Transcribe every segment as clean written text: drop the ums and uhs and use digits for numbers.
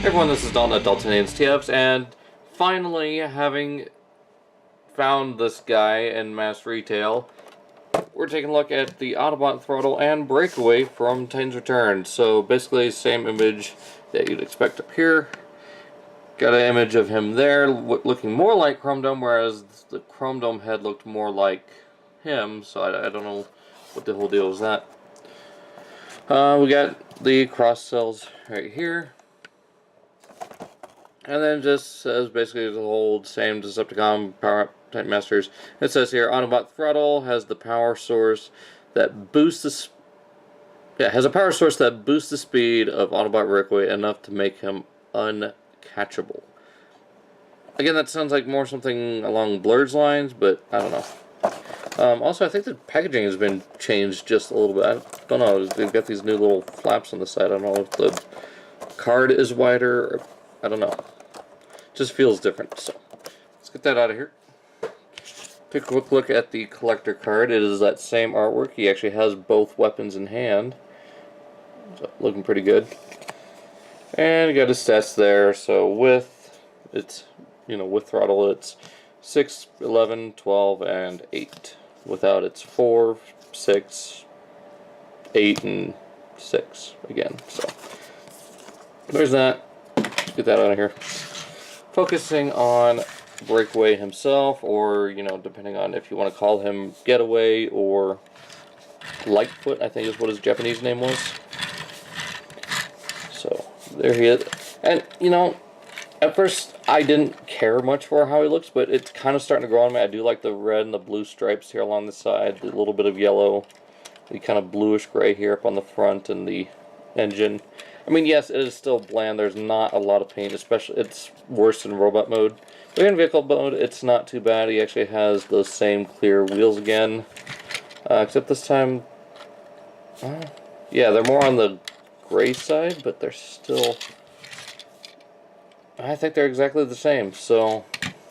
Everyone, this is Untitled Chapter, and finally, having found this guy in mass retail, we're taking a look at the Autobot Throttle and Breakaway from Titans Return. So basically, same image that you'd expect up here. Got an image of him there, looking more like Chrome Dome, whereas the Chrome Dome head looked more like him. So I don't know what the whole deal is that. We got the cross cells right here. And then just says basically the whole same Decepticon Power Up Titan Masters. It says here Autobot Throttle has the power source that boosts the speed of Autobot Breakaway enough to make him uncatchable. Again, that sounds like more something along Blurred's lines, but I don't know. Also, I think the packaging has been changed just a little bit. I don't know. They've got these new little flaps on the side. I don't know if the card is wider. Or, I don't know. Just feels different. So let's get that out of here. Take a quick look at the collector card. It is that same artwork. He actually has both weapons in hand. So looking pretty good. And you got his stats there. So with with Throttle, it's 6, 11, 12, and 8. Without, it's 4, 6, 8, and 6 again. So there's that. Let's get that out of here. Focusing on Breakaway himself, or depending on if you want to call him Getaway or Lightfoot, I think is what his Japanese name was. So there he is. And at first I didn't care much for how he looks, but it's kind of starting to grow on me. I do like the red and the blue stripes here along the side, the little bit of yellow, the kind of bluish gray here up on the front, and the engine. I mean, yes, it is still bland. There's not a lot of paint, especially it's worse in robot mode. But in vehicle mode, it's not too bad. He actually has those same clear wheels again, except this time, yeah, they're more on the gray side, but they're still. I think they're exactly the same. So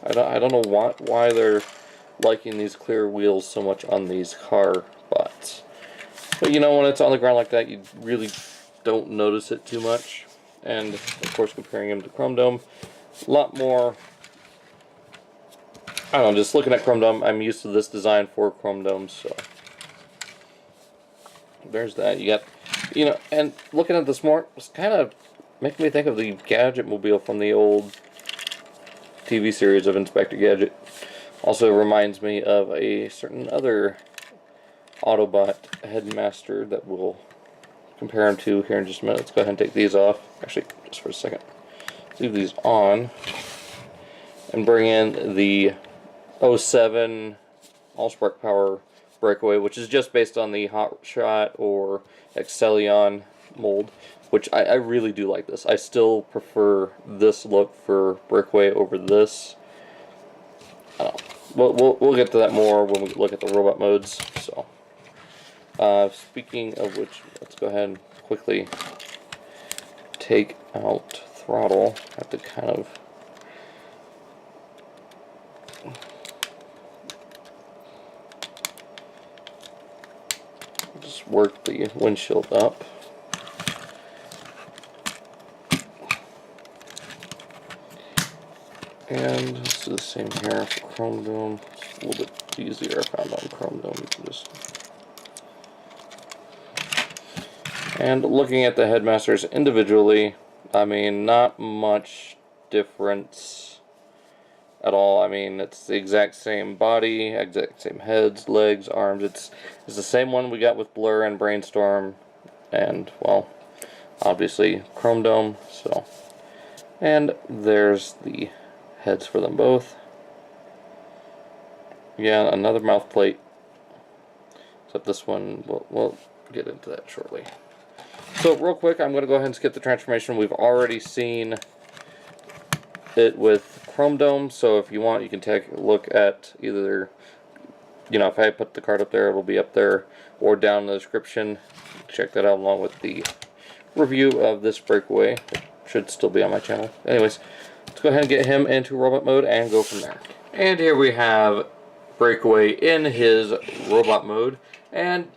I don't know why they're liking these clear wheels so much on these car bots. But when it's on the ground like that, you really don't notice it too much. And of course, comparing him to Chrome Dome, a lot more. I don't know, just looking at Chrome Dome, I'm used to this design for Chrome Dome, so there's that. You got, and looking at this more, it's kind of making me think of the Gadget Mobile from the old TV series of Inspector Gadget. Also reminds me of a certain other Autobot headmaster that we'll compare them to here in just a minute. Let's go ahead and take these off. Actually, just for a second. Leave these on and bring in the 07 All-Spark Power Breakaway, which is just based on the Hot Shot or Excellion mold, which I really do like this. I still prefer this look for Breakaway over this. I don't know. We'll get to that more when we look at the robot modes. So. Speaking of which, let's go ahead and quickly take out Throttle. I have to kind of just work the windshield up. And let's do the same here for Chrome Dome. It's a little bit easier I found on Chrome Dome. You can just. And looking at the headmasters individually, I mean, not much difference at all. I mean, it's the exact same body, exact same heads, legs, arms. It's the same one we got with Blur and Brainstorm, and, well, obviously Chrome Dome. So, and there's the heads for them both. Yeah, another mouth plate. Except this one, we'll get into that shortly. So real quick, I'm going to go ahead and skip the transformation. We've already seen it with Chrome Dome, so if you want, you can take a look at either, if I put the card up there, it'll be up there, or down in the description. Check that out along with the review of this Breakaway. It should still be on my channel. Anyways, let's go ahead and get him into robot mode and go from there. And here we have Breakaway in his robot mode, and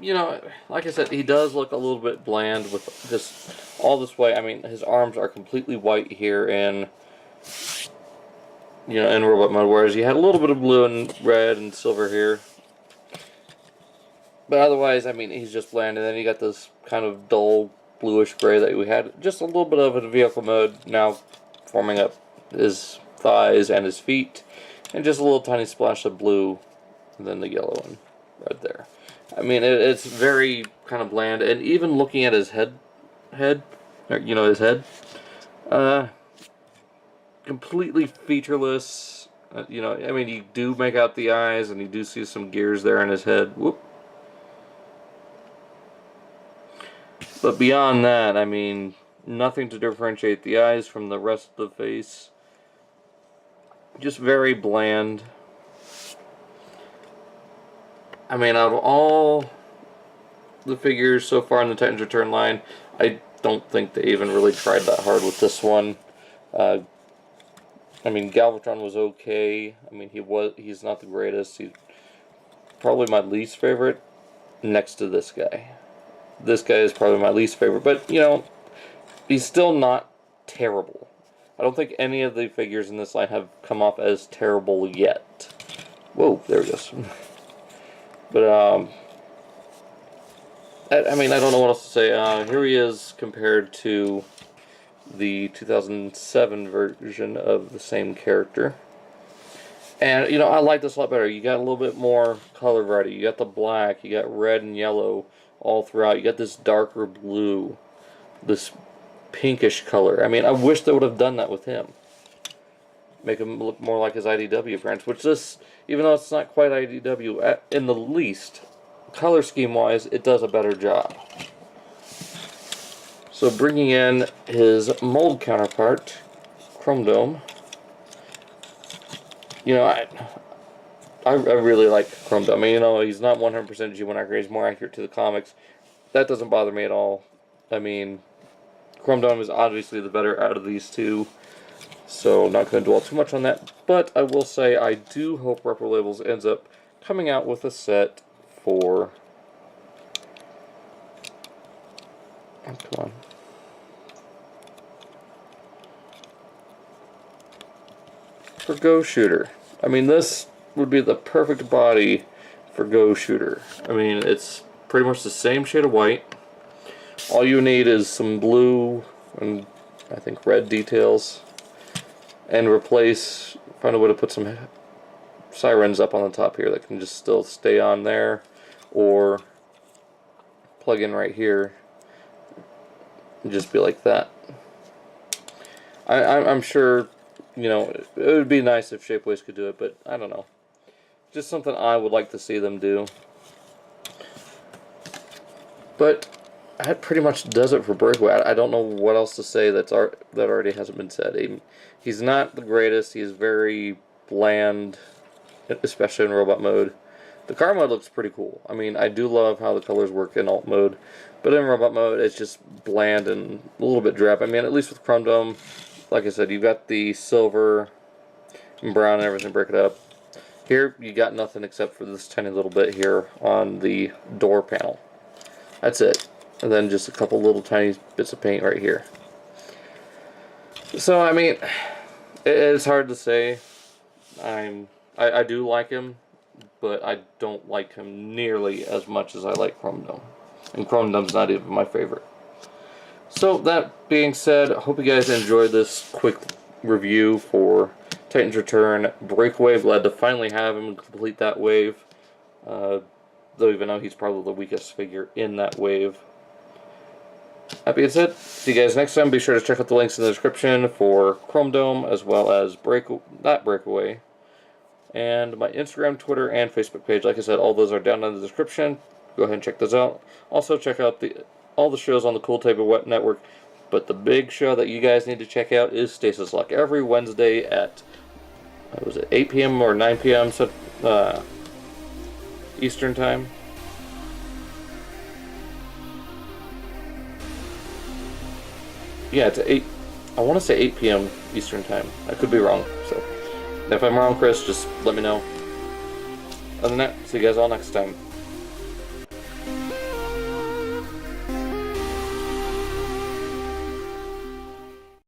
you know, like I said, he does look a little bit bland with this all this way. I mean, his arms are completely white here in, you know, in robot mode, whereas he had a little bit of blue and red and silver here. But otherwise, I mean, he's just bland. And then you got this kind of dull bluish gray that we had just a little bit of in vehicle mode, now forming up his thighs and his feet, and just a little tiny splash of blue, and then the yellow one right there. I mean, it's very kind of bland, and even looking at his head, or, you know, his head, completely featureless. You know, I mean, you do make out the eyes, and you do see some gears there in his head. Whoop. But beyond that, I mean, nothing to differentiate the eyes from the rest of the face. Just very bland. I mean, out of all the figures so far in the Titans Return line, I don't think they even really tried that hard with this one. I mean, Galvatron was okay. I mean, he's not the greatest. He's probably my least favorite next to this guy. This guy is probably my least favorite, but, you know, he's still not terrible. I don't think any of the figures in this line have come off as terrible yet. Whoa, there he goes. But, I mean, I don't know what else to say. Here he is compared to the 2007 version of the same character. And, you know, I like this a lot better. You got a little bit more color variety. You got the black, you got red and yellow all throughout. You got this darker blue, this pinkish color. I mean, I wish they would have done that with him. Make him look more like his IDW appearance, which this, even though it's not quite IDW, in the least, color scheme-wise, it does a better job. So bringing in his mold counterpart, Chrome Dome. You know, I really like Chrome Dome. I mean, you know, he's not 100% G1 accurate. He's more accurate to the comics. That doesn't bother me at all. I mean, Chrome Dome is obviously the better out of these two, so not going to dwell too much on that. But I will say I do hope Repro Labels ends up coming out with a set for... Oh, come on. For Go Shooter. I mean, this would be the perfect body for Go Shooter. I mean, it's pretty much the same shade of white. All you need is some blue and I think red details, and find a way to put some sirens up on the top here that can just still stay on there, or plug in right here and just be like that. I'm sure, you know, it would be nice if Shapeways could do it, but I don't know. Just something I would like to see them do. But that pretty much does it for Breakaway. I don't know what else to say that already hasn't been said. He's not the greatest. He's very bland, especially in robot mode. The car mode looks pretty cool. I mean, I do love how the colors work in alt mode, but in robot mode, it's just bland and a little bit drab. I mean, at least with Chrome Dome, like I said, you've got the silver and brown and everything, break it up. Here, you got nothing except for this tiny little bit here on the door panel. That's it. And then just a couple little tiny bits of paint right here. So, I mean, it's hard to say. I do like him, but I don't like him nearly as much as I like Chrome Dome. And Chrome Dome's not even my favorite. So, that being said, I hope you guys enjoyed this quick review for Titans Return Breakaway. Glad to finally have him complete that wave. Though even though he's probably the weakest figure in that wave. That being said, see you guys next time. Be sure to check out the links in the description for Chrome Dome, as well as Breakaway, and my Instagram, Twitter, and Facebook page. Like I said, all those are down in the description. Go ahead and check those out. Also, check out all the shows on the Cool Table Network. But the big show that you guys need to check out is Stasis Lock every Wednesday at 8 p.m. or 9 p.m. So, Eastern Time. Yeah, it's 8. I want to say 8 p.m. Eastern Time. I could be wrong. So, if I'm wrong, Chris, just let me know. Other than that, see you guys all next time.